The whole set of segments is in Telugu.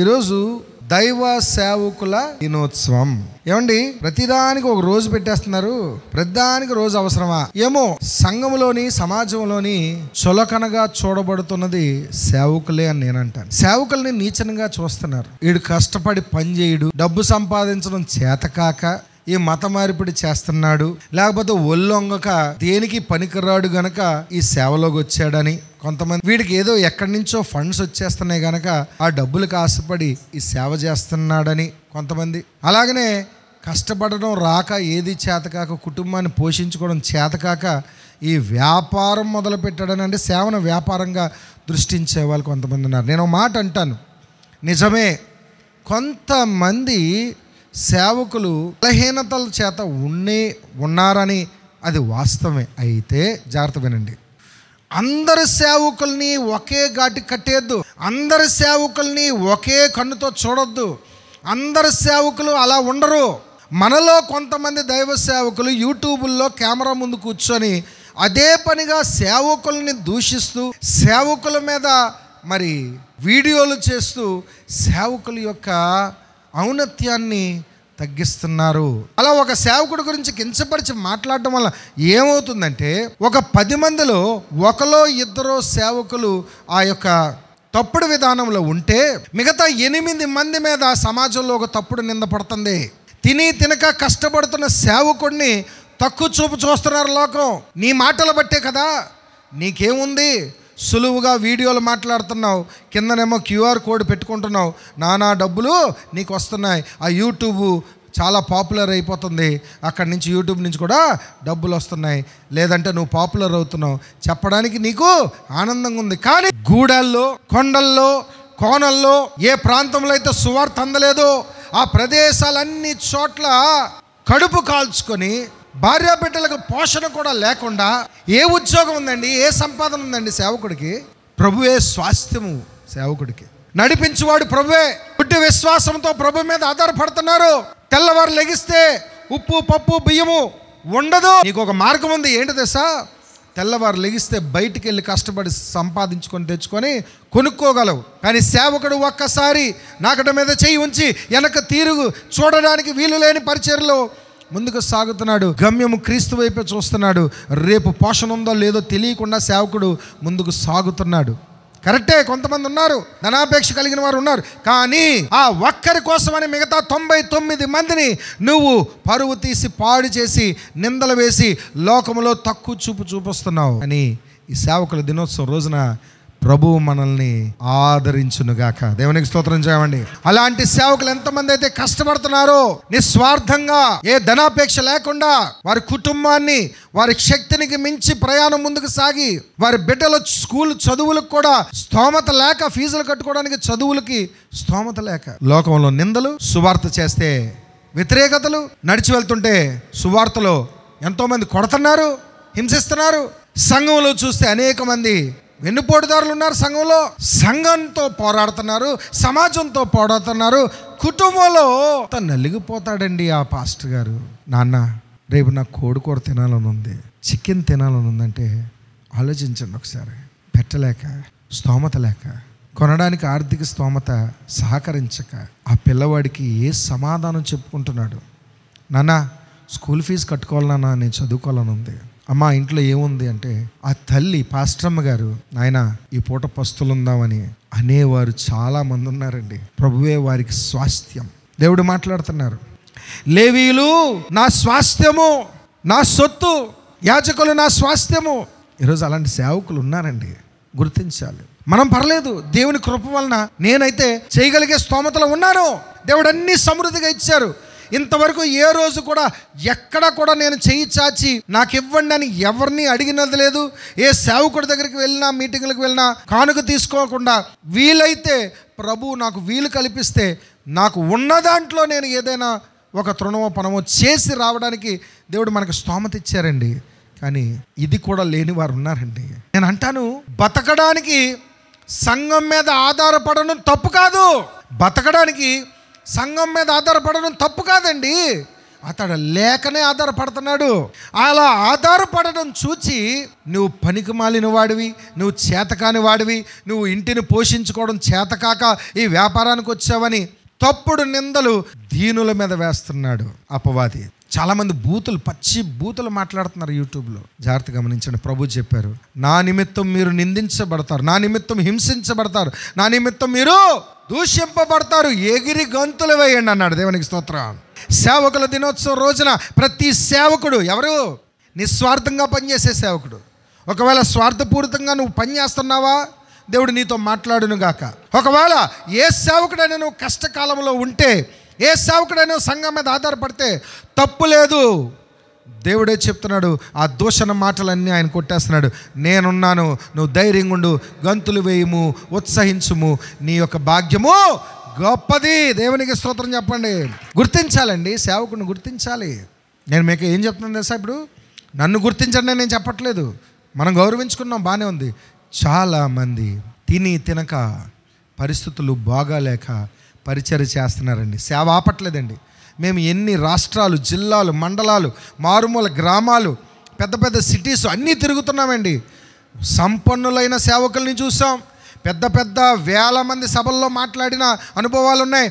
ఈరోజు దైవ సేవకుల దినోత్సవం. ఏమండి, ప్రతిదానికి ఒక రోజు పెట్టేస్తున్నారు. ప్రతిదానికి రోజు అవసరమా? ఏమో, సంఘంలోని సమాజంలోని చులకనగా చూడబడుతున్నది సేవకులే అని నేను అంటాను. సేవకుల్ని నీచనగా చూస్తున్నారు. వీడు కష్టపడి పని చేయడు, డబ్బు సంపాదించడం చేతకాక ఈ మత మార్పిడి చేస్తున్నాడు, లేకపోతే ఒళ్ళొంగక దేనికి పనికిరాడు గనక ఈ సేవలోకి వచ్చాడని కొంతమంది, వీడికి ఏదో ఎక్కడి నుంచో ఫండ్స్ వచ్చేస్తున్నాయి గనక ఆ డబ్బులకు ఆశపడి ఈ సేవ చేస్తున్నాడని కొంతమంది, అలాగనే కష్టపడడం రాక, ఏది చేతకాక, కుటుంబాన్ని పోషించుకోవడం చేతకాక ఈ వ్యాపారం మొదలు పెట్టాడని, అంటే సేవను వ్యాపారంగా దృష్టించే వాళ్ళు కొంతమంది ఉన్నారు. నేను ఒక మాట అంటాను, నిజమే, కొంతమంది సేవకులు బలహీనతల చేత ఉన్నారని అది వాస్తవమే. అయితే జాగ్రత్త వినండి, అందరి సేవకుల్ని ఒకే ఘాటి కట్టేయద్దు, అందరి సేవకుల్ని ఒకే కన్నుతో చూడొద్దు. అందరి సేవకులు అలా ఉండరు. మనలో కొంతమంది దైవ సేవకులు యూట్యూబుల్లో కెమెరా ముందు కూర్చొని అదే పనిగా సేవకుల్ని దూషిస్తూ, సేవకుల మీద మరి వీడియోలు చేస్తూ సేవకుల యొక్క ఔన్నత్యాన్ని తగ్గిస్తున్నారు. అలా ఒక సేవకుడి గురించి కించపరిచి మాట్లాడడం వల్ల ఏమవుతుందంటే, ఒక 10 మందిలో ఒకలో ఇద్దరు సేవకులు ఆ యొక్క తప్పుడు విధానంలో ఉంటే మిగతా 8 మంది మీద సమాజంలో ఒక తప్పుడు నింద పడుతుంది. తిని తినక కష్టపడుతున్న సేవకుడిని తక్కువ చూపు చూస్తున్నారు లోకం. నీ మాటలు బట్టే కదా, నీకేముంది, సులువుగా వీడియోలు మాట్లాడుతున్నావు, కిందనేమో QR కోడ్ పెట్టుకుంటున్నావు, నానా డబ్బులు నీకు వస్తున్నాయి, ఆ యూట్యూబ్ చాలా పాపులర్ అయిపోతుంది, అక్కడి నుంచి యూట్యూబ్ నుంచి కూడా డబ్బులు వస్తున్నాయి, లేదంటే నువ్వు పాపులర్ అవుతున్నావు చెప్పడానికి నీకు ఆనందంగా ఉంది. కానీ గూడాల్లో, కొండల్లో, కోనల్లో, ఏ ప్రాంతంలో అయితే సువార్త అందలేదో ఆ ప్రదేశాలన్నీ చోట్ల కడుపు కాల్చుకొని భార్యాబిడ్డలకు పోషణ కూడా లేకుండా ఏ ఉద్యోగం ఉందండి, ఏ సంపాదన ఉందండి సేవకుడికి? ప్రభువే స్వాస్థ్యము సేవకుడికి, నడిపించేవాడు ప్రభువే. పుట్టి విశ్వాసంతో ప్రభు మీద ఆధారపడుతున్నారు. తెల్లవారు లెగిస్తే ఉప్పు పప్పు బియ్యము ఉండదు. నీకు ఒక మార్గం ఉంది, ఏంటి తెలుసా? తెల్లవారు లెగిస్తే బయటికి వెళ్ళి కష్టపడి సంపాదించుకొని తెచ్చుకొని కొనుక్కోగలవు. కానీ సేవకుడు ఒక్కసారి నాకట మీద చేయి ఉంచి వెనక తీరుగు చూడడానికి వీలు లేని పరిచర్లో ముందుకు సాగుతున్నాడు. గమ్యము క్రీస్తు వైపే చూస్తున్నాడు. రేపు పోషణ ఉందో లేదో తెలియకుండా సేవకుడు ముందుకు సాగుతున్నాడు. కరెక్టే, కొంతమంది ఉన్నారు, ధనాపేక్ష కలిగిన వారు ఉన్నారు. కానీ ఆ ఒక్కరి కోసమని మిగతా 99 మందిని నువ్వు పరువు తీసి పాడు చేసి నిందలు వేసి లోకములో తక్కువ చూపు చూపిస్తున్నావు అని ఈ సేవకుల దినోత్సవం రోజున ప్రభువు మనల్ని ఆదరించునుగాక. దేవునికి స్తోత్రం చేయమండి. అలాంటి సేవకులు ఎంతమంది అయితే కష్టపడుతున్నారో నిస్వార్థంగా, ఏ ధనాపేక్ష లేకుండా, వారి కుటుంబాన్ని, వారి శక్తినికి మించి ప్రయాణం ముందుకు సాగి, వారి బిడ్డల స్కూల్ చదువులకు కూడా స్తోమత లేక, ఫీజులు కట్టుకోవడానికి చదువులకి స్తోమత లేక, లోకంలో నిందలు, సువార్త చేస్తే వ్యతిరేకతలు, నడిచి వెళ్తుంటే సువార్తలో ఎంతోమంది కొడుతున్నారు, హింసిస్తున్నారు. సంఘంలో చూస్తే అనేక మంది వెన్నుపోటుదారులు ఉన్నారు. సంఘంలో సంఘంతో పోరాడుతున్నారు, సమాజంతో పోరాడుతున్నారు. కుటుంబంలో నలిగిపోతాడండి ఆ పాస్టర్ గారు. నాన్న, రేపు నాకు కోడికూర తినాలని ఉంది, చికెన్ తినాలని ఉందంటే ఆలోచించండి ఒకసారి. పెట్టలేక, స్తోమత లేక, కొనడానికి ఆర్థిక స్తోమత సహకరించక ఆ పిల్లవాడికి ఏ సమాధానం చెప్పుకుంటున్నాడు? నాన్న, స్కూల్ ఫీజు కట్టుకోవాలన్నా, నేను చదువుకోవాలని ఉంది. అమ్మ, ఇంట్లో ఏముంది అంటే ఆ తల్లి పాస్టరమ్మ గారు, నాయన ఈ పూట పస్తులుందామని అనేవారు చాలామంది ఉన్నారండి. ప్రభువే వారికి స్వాస్థ్యం. దేవుడు మాట్లాడుతున్నారు, లేవీయులు నా స్వాస్థ్యము, నా సొత్తు, యాజకులు నా స్వాస్థ్యము. ఈరోజు అలాంటి సేవకులు ఉన్నారండి, గుర్తించాలి. మనం పర్లేదు, దేవుని కృప వలన నేనైతే చేయగలిగే స్తోమతలో ఉన్నాను. దేవుడు అన్ని సమృద్ధిగా ఇచ్చారు. ఇంతవరకు ఏ రోజు కూడా ఎక్కడ కూడా నేను చెయ్యి చాచి నాకు ఇవ్వండి అని ఎవరిని అడిగినది లేదు. ఏ సేవకుడి దగ్గరికి వెళ్ళినా, మీటింగ్లకు వెళ్ళినా కానుక తీసుకోకుండా, వీలైతే ప్రభు నాకు వీలు కల్పిస్తే నాకు ఉన్న దాంట్లో నేను ఏదైనా ఒక తృణమో పనమో చేసి రావడానికి దేవుడు మనకు స్తోమత ఇచ్చారండి. కానీ ఇది కూడా లేని వారు ఉన్నారండి. నేను అంటాను, బతకడానికి సంఘం మీద ఆధారపడడం తప్పు కాదు. బతకడానికి సంఘం మీద ఆధారపడడం తప్పు కాదండి. అతడు లేకనే ఆధారపడుతున్నాడు. అలా ఆధారపడడం చూచి నువ్వు పనికి మాలిన వాడివి, నువ్వు చేతకాని వాడివి, నువ్వు ఇంటిని పోషించుకోవడం చేతకాక ఈ వ్యాపారానికి వచ్చావని తప్పుడు నిందలు దీనుల మీద వేస్తున్నాడు అపవాది. చాలామంది పచ్చి బూతులు మాట్లాడుతున్నారు యూట్యూబ్లో. జాగ్రత్త గమనించండి. ప్రభు చెప్పారు, నా నిమిత్తం మీరు నిందించబడతారు, నా నిమిత్తం హింసించబడతారు, నా నిమిత్తం మీరు దూషింపబడతారు, ఎగిరి గంతులు వేయండి అన్నాడు. దేవునికి స్తోత్రం. సేవకుల దినోత్సవం రోజున ప్రతి సేవకుడు ఎవరు? నిస్వార్థంగా పనిచేసే సేవకుడు. ఒకవేళ స్వార్థపూరితంగా నువ్వు పనిచేస్తున్నావా, దేవుడు నీతో మాట్లాడును గాక. ఒకవేళ ఏ సేవకుడైనా నువ్వు కష్టకాలంలో ఉంటే, ఏ సేవకుడైనా సంఘం మీద ఆధారపడితే తప్పు లేదు. దేవుడే చెప్తున్నాడు, ఆ దూషణ మాటలన్నీ ఆయన కొట్టేస్తున్నాడు. నేనున్నాను, నువ్వు ధైర్యంగా ఉండు, గంతులు వేయము, ఉత్సహించుము, నీ యొక్క భాగ్యము గొప్పది. దేవునికి స్తోత్రం చెప్పండి. గుర్తించాలండి, సేవకుని గుర్తించాలి. నేను మీకు ఏం చెప్తున్నాను తెలుసా? ఇప్పుడు నన్ను గుర్తించండి నేను చెప్పట్లేదు, మనం గౌరవించుకున్నాం, బాగానే ఉంది. చాలామంది తినక పరిస్థితులు బాగాలేక పరిచర్య చేస్తున్నారండి, సేవ ఆపట్లేదండి. మేము ఎన్ని రాష్ట్రాలు, జిల్లాలు, మండలాలు, మారుమూల గ్రామాలు, పెద్ద పెద్ద సిటీస్ అన్నీ తిరుగుతున్నామండి. సంపన్నులైన సేవకుల్ని చూసాం, పెద్ద పెద్ద వేల మంది సభల్లో మాట్లాడిన అనుభవాలు ఉన్నాయి.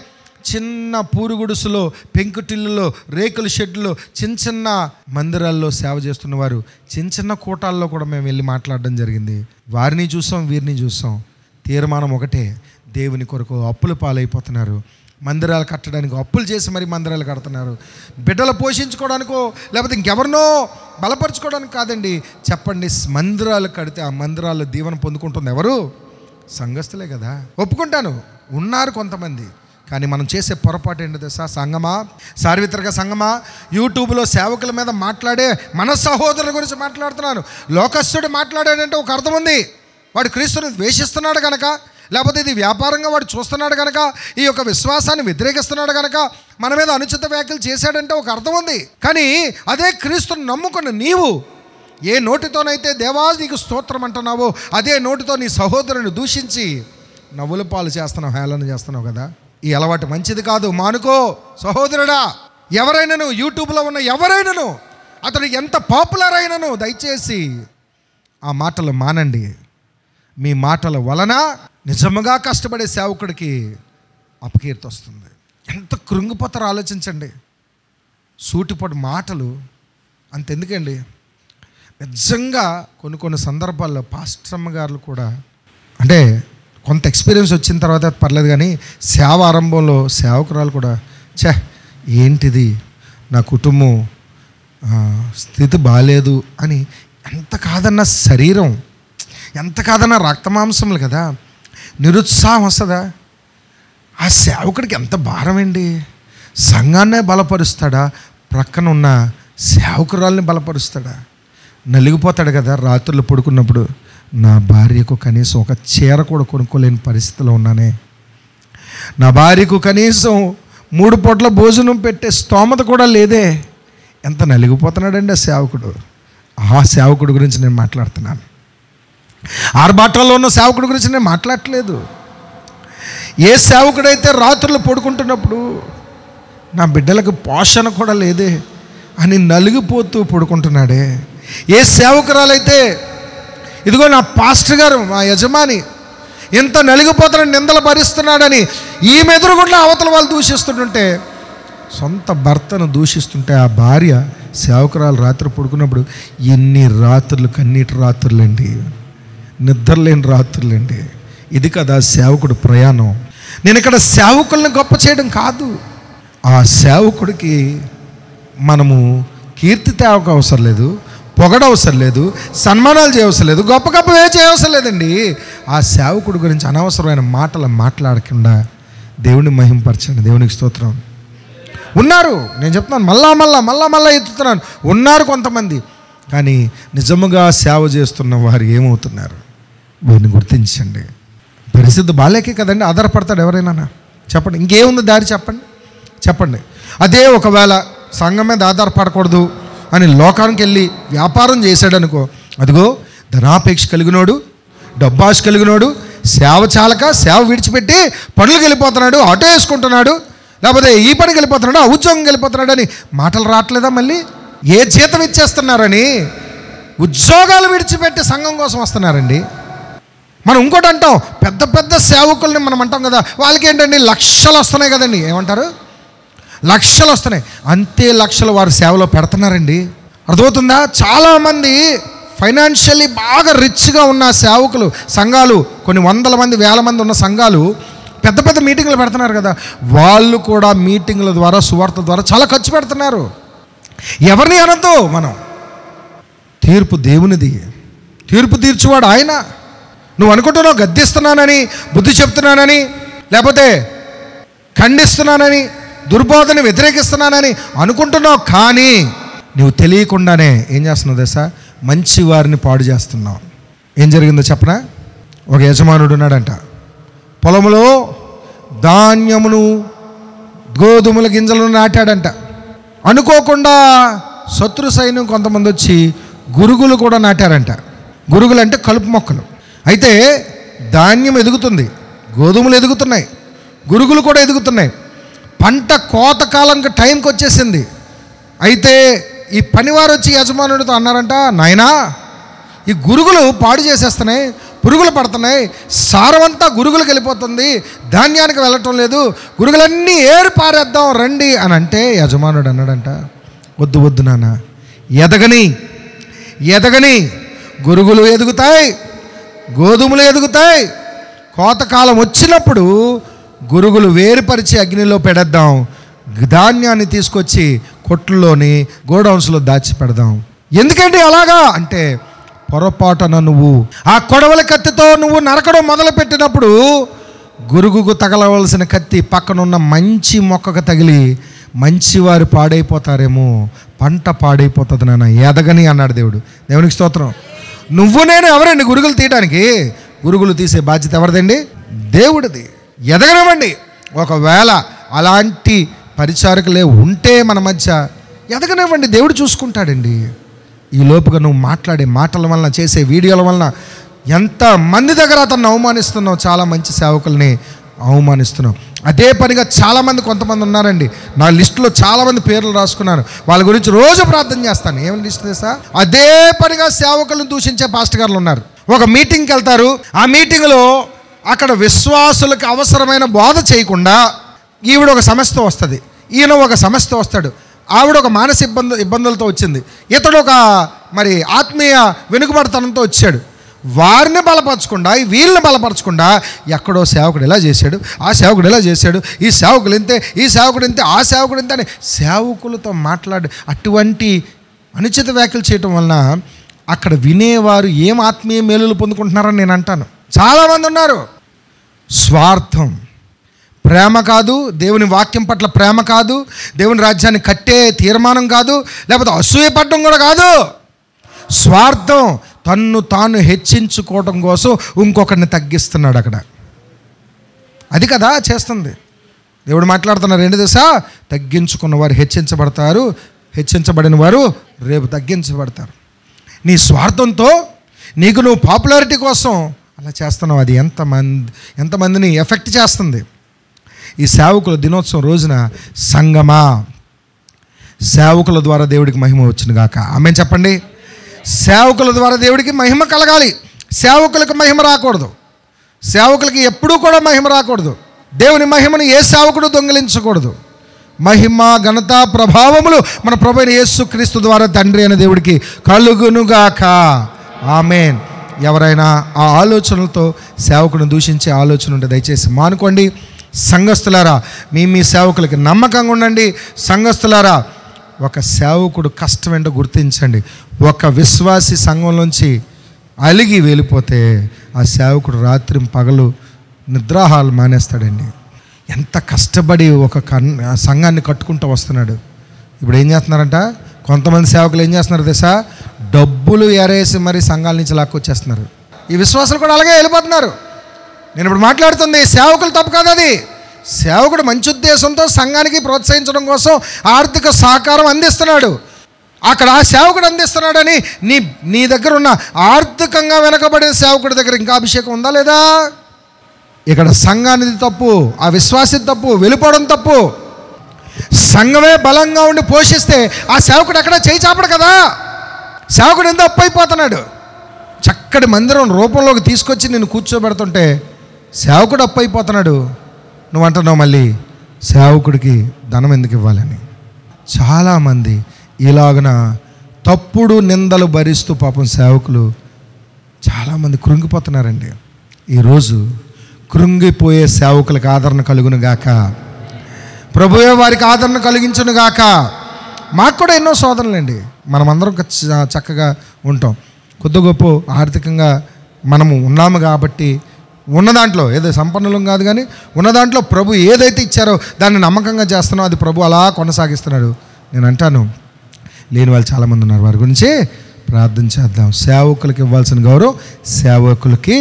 చిన్న పూరుగుడుసులో, పెంకుటిల్లులో, రేకుల షెడ్లో, చిన్న మందిరాల్లో సేవ చేస్తున్నవారు, చిన్న కూటాల్లో కూడా మేము వెళ్ళి మాట్లాడడం జరిగింది. వారిని చూసాం, వీరిని చూసాం. తీర్మానం ఒకటే, దేవుని కొరకు అప్పులు పాలైపోతున్నారు. మందిరాలు కట్టడానికి అప్పులు చేసి మరి మందిరాలు కడుతున్నారు. బిడ్డలు పోషించుకోవడానికో లేకపోతే ఇంకెవరినో బలపరుచుకోవడానికి కాదండి. చెప్పండి, మందిరాలు కడితే ఆ మందిరాల్లో దీవెన పొందుకుంటుంది ఎవరు? సంఘస్థులే కదా. ఒప్పుకుంటాను, ఉన్నారు కొంతమంది. కానీ మనం చేసే పొరపాటు ఏంటో తెలుసా? సంఘమా, సార్వత్రిక సంఘమా, యూట్యూబ్లో సేవకుల మీద మాట్లాడే మన సహోదరుల గురించి మాట్లాడుతున్నాను. లోకస్తుడు మాట్లాడాడంటే ఒక అర్థం ఉంది, వాడు క్రీస్తుని ద్వేషిస్తున్నాడు కనుక, లేకపోతే ఇది వ్యాపారంగా వాడు చూస్తున్నాడు కనుక, ఈ యొక్క విశ్వాసాన్ని వ్యతిరేకిస్తున్నాడు కనుక మన మీద అనుచిత వ్యాఖ్యలు చేశాడంటే ఒక అర్థం ఉంది. కానీ అదే క్రీస్తుని నమ్ముకున్న నీవు ఏ నోటితోనైతే దేవా నీకు స్తోత్రం అంటున్నావో అదే నోటితో నీ సహోదరుని దూషించి నవ్వుల పాలు చేస్తున్నావు, హేళన చేస్తున్నావు కదా. ఈ అలవాటు మంచిది కాదు, మానుకో సహోదరుడా. ఎవరైనాను, యూట్యూబ్లో ఉన్న ఎవరైనాను, అతడు ఎంత పాపులర్ అయినను దయచేసి ఆ మాటలు మానండి. మీ మాటల వలన నిజముగా కష్టపడే సేవకుడికి అపకీర్తి వస్తుంది. ఎంత కృంగిపోతారో ఆలోచించండి. సూటిపడి మాటలు అంతెందుకండి, నిజంగా కొన్ని సందర్భాల్లో పాస్టర్ అమ్మగారులు కూడా, అంటే కొంత ఎక్స్పీరియన్స్ వచ్చిన తర్వాత పర్లేదు, కానీ సేవ ఆరంభంలో సేవకురాలు కూడా ఏంటిది, నా కుటుంబం స్థితి బాగాలేదు అని, ఎంత కాదన్న శరీరం, ఎంత కాదన్న రక్తమాంసములు కదా, నిరుత్సాహం వస్తుందా? ఆ సేవకుడికి ఎంత భారం అండి. సంఘాన్నే బలపరుస్తాడా, ప్రక్కన ఉన్న సేవకురాల్ని బలపరుస్తాడా? నలిగిపోతాడు కదా. రాత్రులు పడుకున్నప్పుడు నా భార్యకు కనీసం ఒక చీర కూడా కొనుక్కోలేని పరిస్థితిలో ఉన్నానే, నా భార్యకు కనీసం 3 పూట్ల భోజనం పెట్టే స్తోమత కూడా లేదే. ఎంత నలిగిపోతున్నాడండి ఆ సేవకుడు. ఆ సేవకుడి గురించి నేను మాట్లాడుతున్నాను. ఆర్భాటాల్లో ఉన్న సేవకుడి గురించి నేను మాట్లాడట్లేదు. ఏ సేవకుడైతే రాత్రులు పడుకుంటున్నప్పుడు నా బిడ్డలకు పోషణ కూడా లేదే అని నలిగిపోతూ పడుకుంటున్నాడే, ఏ సేవకురాలైతే ఇదిగో నా పాస్టర్ గారు, మా యజమాని ఎంత నలిగిపోతాడని నిందలు భరిస్తున్నాడని ఈమె ఎదురుగుండా అవతల వాళ్ళు దూషిస్తుంటుంటే, సొంత భర్తను దూషిస్తుంటే ఆ భార్య సేవకురాలు రాత్రి పడుకున్నప్పుడు ఎన్ని రాత్రులు, కన్నీటి రాత్రులండి, నిద్రలేని రాత్రులండి. ఇది కదా సేవకుడు ప్రయాణం. నేను ఇక్కడ సేవకుల్ని గొప్ప చేయడం కాదు, ఆ సేవకుడికి మనము కీర్తి తేవక అవసరం లేదు, పొగడ అవసరం లేదు, సన్మానాలు చేయవసరం లేదు, గొప్ప గొప్పవే చేయవసరం లేదండి. ఆ సేవకుడి గురించి అనవసరమైన మాటలు మాట్లాడకుండా దేవుని మహింపరచండి. దేవునికి స్తోత్రం. ఉన్నారు, నేను చెప్తున్నాను, మళ్ళా ఎత్తుతున్నాను, ఉన్నారు కొంతమంది. కానీ నిజముగా సేవ చేస్తున్న వారు ఏమవుతున్నారు, వీరిని గుర్తించండి. పరిస్థితి బాలేకే కదండి ఆధారపడతాడు ఎవరైనా. చెప్పండి, ఇంకేముంది దారి చెప్పండి. అదే ఒకవేళ సంఘం మీద ఆధారపడకూడదు అని లోకానికి వెళ్ళి వ్యాపారం చేశాడనుకో, అదిగో ధనాపేక్ష కలిగినోడు, డబ్బాష కలిగినోడు, సేవ చాలక సేవ విడిచిపెట్టి పనులకు వెళ్ళిపోతున్నాడు, ఆటో వేసుకుంటున్నాడు, లేకపోతే ఈ పనికి వెళ్ళిపోతున్నాడు, ఆ ఉద్యోగంకి వెళ్ళిపోతున్నాడు అని మాటలు రావట్లేదా? మళ్ళీ ఏ జీతం ఇచ్చేస్తున్నారని ఉద్యోగాలు విడిచిపెట్టి సంఘం కోసం వస్తున్నారండి. మనం ఇంకోటి అంటాం, పెద్ద పెద్ద సేవకుల్ని మనం అంటాం కదా, వాళ్ళకి ఏంటండి లక్షలు వస్తున్నాయి కదండి. ఏమంటారు? లక్షలు వస్తున్నాయి. అంతే లక్షలు వారు సేవలో పెడుతున్నారండి. అర్థమవుతుందా? చాలామంది ఫైనాన్షియల్లీ బాగా రిచ్గా ఉన్న సేవకులు, సంఘాలు, కొన్ని వందల మంది, వేల మంది ఉన్న సంఘాలు పెద్ద పెద్ద మీటింగ్లు పెడుతున్నారు కదా, వాళ్ళు కూడా మీటింగ్ల ద్వారా, సువార్త ద్వారా చాలా ఖర్చు పెడుతున్నారు. ఎవరిని అనొద్దు మనం. తీర్పు దేవునిది, తీర్పు తీర్చువాడు ఆయన. నువ్వు అనుకుంటున్నావు గద్దిస్తున్నానని, బుద్ధి చెప్తున్నానని, లేకపోతే ఖండిస్తున్నానని, దుర్బోధని వ్యతిరేకిస్తున్నానని అనుకుంటున్నావు. కానీ నువ్వు తెలియకుండానే ఏం చేస్తున్నావు తెలుసా? మంచి వారిని పాడు చేస్తున్నావు. ఏం జరిగిందో చెప్పనా? ఒక యజమానుడు ఉన్నాడంట, పొలంలో ధాన్యమును, గోధుమల గింజలను నాటాడంట. అనుకోకుండా శత్రు సైన్యం కొంతమంది వచ్చి గురుగులు కూడా నాటారంట. గురుగులు అంటే కలుపు మొక్కలు. అయితే ధాన్యం ఎదుగుతుంది, గోధుమలు ఎదుగుతున్నాయి, గురుగులు కూడా ఎదుగుతున్నాయి. పంట కోతకాలంకి టైంకి వచ్చేసింది. అయితే ఈ పనివారు వచ్చి యజమానుడితో అన్నారంట, నాయనా ఈ గురుగులు పాడు చేసేస్తున్నాయి, పురుగులు పడుతున్నాయి, సారమంతా గురుగులకు వెళ్ళిపోతుంది, ధాన్యానికి వెళ్ళటం లేదు, గురుగులన్నీ ఏరు పారేద్దాం రండి అని అంటే యజమానుడు అన్నాడంట, వద్దు వద్దు నాన్న, ఎదగని ఎదగని గురుగులు ఎదుగుతాయి, గోధుమలు ఎదుగుతాయి. కోతకాలం వచ్చినప్పుడు గురుగులు వేరుపరిచి అగ్నిలో పెడద్దాం, ధాన్యాన్ని తీసుకొచ్చి కొట్లలోని గోడౌన్స్లో దాచి పెడదాం. ఎందుకంటే అలాగా అంటే, పొరపాటున నువ్వు ఆ కొడవల కత్తితో నువ్వు నరకడం మొదలుపెట్టినప్పుడు గురుగుకు తగలవలసిన కత్తి పక్కనున్న మంచి మొక్కకు తగిలి మంచివారు పాడైపోతారేమో, పంట పాడైపోతుంది నాన్న, ఎదగని అన్నాడు దేవుడు. దేవునికి స్తోత్రం. నువ్వు నేను ఎవరండి గురుగులు తీయడానికి? గురుగులు తీసే బాధ్యత ఎవరిదండి? దేవుడిది. ఎదగనివ్వండి. ఒకవేళ అలాంటి పరిచారకులే ఉంటే మన మధ్య, ఎదగనివ్వండి, దేవుడు చూసుకుంటాడండి. ఈ లోపుగా నువ్వు మాట్లాడే మాటల వలన, చేసే వీడియోల వలన ఎంత మంది దగ్గర అతన్ని అవమానిస్తున్నావు, చాలా మంచి సేవకుల్ని అవమానిస్తున్నావు. అదే పనిగా చాలామంది, కొంతమంది ఉన్నారండి, నా లిస్టులో చాలామంది పేర్లు రాసుకున్నాను, వాళ్ళ గురించి రోజు ప్రార్థన చేస్తాను. ఏమని లిస్ట్ చేస్తా? అదే పనిగా సేవకులను దూషించే పాస్టర్ గారులు ఉన్నారు. ఒక మీటింగ్కి వెళ్తారు, ఆ మీటింగ్లో అక్కడ విశ్వాసులకు అవసరమైన బోధ చేయకుండా ఈవిడ ఒక సమస్యతో వస్తుంది, ఈయన ఒక సమస్యతో వస్తాడు, ఆవిడ ఒక మానసిక ఇబ్బందులతో వచ్చింది, ఇతడు ఒక మరి ఆత్మీయ వెనుకబడతనంతో వచ్చాడు. వారిని బలపరచకుండా, వీళ్ళని బలపరచకుండా ఎక్కడో సేవకుడు ఎలా చేశాడు, ఆ సేవకుడు ఎలా చేశాడు, ఈ సేవకులు ఇంతే, ఈ సేవకుడు ఇంతే, ఆ సేవకుడు ఇంతే అని సేవకులతో మాట్లాడి అటువంటి అనుచిత వ్యాఖ్యలు చేయటం వలన అక్కడ వినేవారు ఏం ఆత్మీయ మేలులు పొందుకుంటున్నారని నేను అంటాను. చాలామంది ఉన్నారు. స్వార్థం, ప్రేమ కాదు, దేవుని వాక్యం పట్ల ప్రేమ కాదు, దేవుని రాజ్యాన్ని కట్టే తీర్మానం కాదు, లేకపోతే అసూయపడడం కూడా కాదు. స్వార్థం, తన్ను తాను హెచ్చించుకోవడం కోసం ఇంకొకరిని తగ్గిస్తున్నాడు అక్కడ. అది కదా చేస్తుంది. దేవుడు మాట్లాడుతున్నారు ఏంటి తెలుసా? తగ్గించుకున్న వారు హెచ్చించబడతారు, హెచ్చించబడిన వారు రేపు తగ్గించబడతారు. నీ స్వార్థంతో నీకు నువ్వు పాపులారిటీ కోసం అలా చేస్తున్నావు. అది ఎంతమందిని ఎఫెక్ట్ చేస్తుంది. ఈ సేవకుల దినోత్సవం రోజున సంగమా, సేవకుల ద్వారా దేవుడికి మహిమ వచ్చును గాక. ఆమేన్ చెప్పండి. సేవకుల ద్వారా దేవుడికి మహిమ కలగాలి. సేవకులకు మహిమ రాకూడదు. సేవకులకి ఎప్పుడూ కూడా మహిమ రాకూడదు. దేవుని మహిమను ఏ సేవకుడు దొంగిలించకూడదు. మహిమ, ఘనత, ప్రభావములు మన ప్రభువైన యేసుక్రీస్తు ద్వారా తండ్రి అయిన దేవుడికి కలుగునుగాక. ఆమేన్. ఎవరైనా ఆ ఆలోచనలతో సేవకుని దూషించే ఆలోచన ఉంటే దయచేసి మానుకోండి. సంఘస్థులారా, మీ సేవకులకి నమ్మకంగా ఉండండి. సంఘస్థులారా, ఒక సేవకుడు కష్టం ఏంటో గుర్తించండి. ఒక విశ్వాసి సంఘంలోంచి అలిగి వెళ్ళిపోతే ఆ సేవకుడు రాత్రి పగలు నిద్రాహాలు మానేస్తాడండి. ఎంత కష్టపడి ఒక సంఘాన్ని కట్టుకుంటూ వస్తున్నాడు. ఇప్పుడు ఏం చేస్తున్నారంట, కొంతమంది సేవకులు ఏం చేస్తున్నారు తెలుసా? డబ్బులు ఎరేసి మరి సంఘాల నుంచి లాక్కొచ్చేస్తున్నారు. ఈ విశ్వాసులు కూడా అలాగే వెళ్ళిపోతున్నారు. నేను ఇప్పుడు మాట్లాడుతుంది సేవకులు తప్పు కాదు. అది సేవకుడు మంచి ఉద్దేశంతో సంఘానికి ప్రోత్సహించడం కోసం ఆర్థిక సహకారం అందిస్తున్నాడు. అక్కడ ఆ సేవకుడు అందిస్తున్నాడని నీ దగ్గర ఉన్న ఆర్థికంగా వెనకబడిన సేవకుడి దగ్గర ఇంకా అభిషేకం ఉందా లేదా? ఇక్కడ సంఘానిది తప్పు, ఆ విశ్వాసిది తప్పు, వెళ్ళిపోవడం తప్పు. సంఘమే బలంగా ఉండి పోషిస్తే ఆ సేవకుడు ఎక్కడ చేయి చాపడు కదా. సేవకుడు ఎంత అప్పు అయిపోతున్నాడు. చక్కటి మందిరం రూపంలోకి తీసుకొచ్చి నేను కూర్చోబెడుతుంటే సేవకుడు అప్పు అయిపోతున్నాడు. నువ్వు అంటున్నావు మళ్ళీ సేవకుడికి ధనం ఎందుకు ఇవ్వాలని. చాలామంది ఇలాగన తప్పుడు నిందలు భరిస్తూ పాపం సేవకులు చాలామంది కృంగిపోతున్నారండి. ఈరోజు కృంగిపోయే సేవకులకు ఆదరణ కలుగును గాక. ప్రభువే వారికి ఆదరణ కలిగించును గాక. మాకు కూడా ఎన్నో శోధనలండి. మనమందరం చక్కగా ఉంటాం. కొద్ది గొప్ప ఆర్థికంగా మనము ఉన్నాము కాబట్టి ఉన్న దాంట్లో ఏదో సంపన్నులం కాదు, కానీ ఉన్న దాంట్లో ప్రభు ఏదైతే ఇచ్చారో దాన్ని నమ్మకంగా చేస్తున్నాం. అది ప్రభు అలా కొనసాగిస్తున్నాడు. నేను అంటాను, లేని వాళ్ళు చాలామంది ఉన్నారు, వారి గురించి ప్రార్థన చేద్దాం. సేవకులకి ఇవ్వాల్సిన గౌరవం సేవకులకి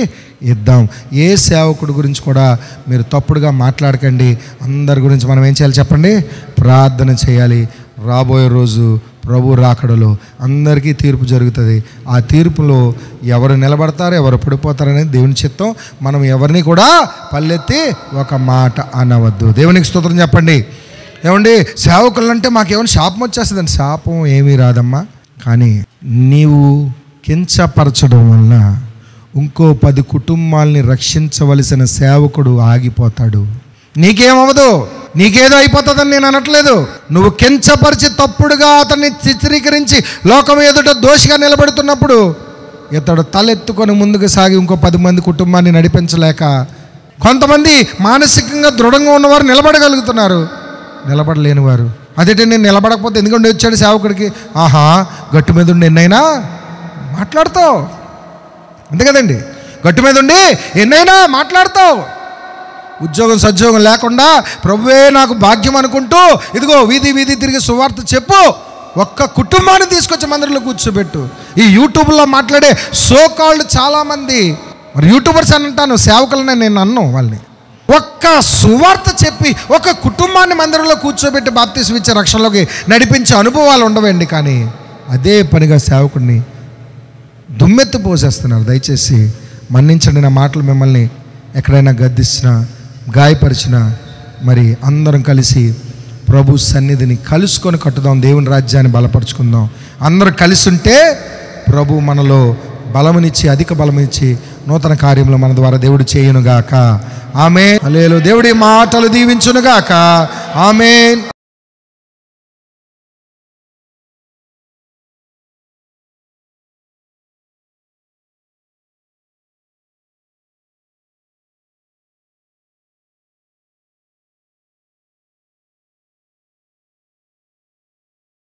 ఇద్దాం. ఏ సేవకుడి గురించి కూడా మీరు తప్పుడుగా మాట్లాడకండి. అందరి గురించి మనం ఏం చేయాలి చెప్పండి? ప్రార్థన చేయాలి. రాబోయే రోజు ప్రభు రాకడలో అందరికీ తీర్పు జరుగుతుంది. ఆ తీర్పులో ఎవరు నిలబడతారు, ఎవరు పడిపోతారనేది దేవుని చిత్తం. మనం ఎవరిని కూడా పల్లెత్తి ఒక మాట అనవద్దు. దేవునికి స్తోత్రం చెప్పండి. ఏమండి, సేవకులంటే మాకేమైనా శాపం వచ్చేస్తుందండి. శాపం ఏమీ రాదమ్మా. కానీ నీవు కించపరచడం వలన ఇంకో 10 కుటుంబాలని రక్షించవలసిన సేవకుడు ఆగిపోతాడు. నీకేమవదు, నీకేదో అయిపోతుందని నేను అనట్లేదు. నువ్వు కించపరిచి తప్పుడుగా అతన్ని చిత్రీకరించి లోకం ఎదుట దోషిగా నిలబడుతున్నప్పుడు ఇతడు తలెత్తుకొని ముందుకు సాగి ఇంకో 10 మంది కుటుంబాన్ని నడిపించలేక కొంతమంది మానసికంగా దృఢంగా ఉన్నవారు నిలబడగలుగుతున్నారు, నిలబడలేని వారు అదేంటి నేను నిలబడకపోతే ఎందుకంటే వచ్చాడు సేవకుడికి, ఆహా గట్టు మీద ఉండి ఎన్నైనా మాట్లాడతావు, అంతే కదండి. గట్టు మీద ఉండి ఎన్నైనా మాట్లాడతావు. ఉద్యోగం సద్యోగం లేకుండా ప్రభువే నాకు భాగ్యం అనుకుంటూ ఇదిగో వీధి వీధి తిరిగి సువార్త చెప్పు. ఒక్క కుటుంబాన్ని తీసుకొచ్చి మందిరంలో కూర్చోబెట్టు. ఈ యూట్యూబ్లో మాట్లాడే సోకాళ్ళు చాలామంది, మరి యూట్యూబర్స్ అని అంటాను, సేవకులని నేను అన్నాను వాళ్ళని. ఒక్క సువార్త చెప్పి ఒక కుటుంబాన్ని మందిరంలో కూర్చోబెట్టి బాప్తిసం ఇచ్చే రక్షణలోకి నడిపించే అనుభవాలు ఉండవండి. కానీ అదే పనిగా సేవకుడిని దుమ్మెత్తి పోసేస్తున్నారు. దయచేసి మన్నించండి నా మాటలు. మిమ్మల్ని ఎక్కడైనా గద్దించినా గాయపరిచినా మరి అందరం కలిసి ప్రభు సన్నిధిని కలుసుకొని కట్టుదాం. దేవుని రాజ్యాన్ని బలపరుచుకుందాం. అందరూ కలిసి ఉంటే ప్రభు మనలో బలమునిచ్చి అధిక బలమునిచ్చి నూతన కార్యంలో మన ద్వారా దేవుడు చేయునుగాక. ఆమేన్. హల్లెలూయా. దేవుడి మాటలు దీవించునుగాక. ఆమేన్.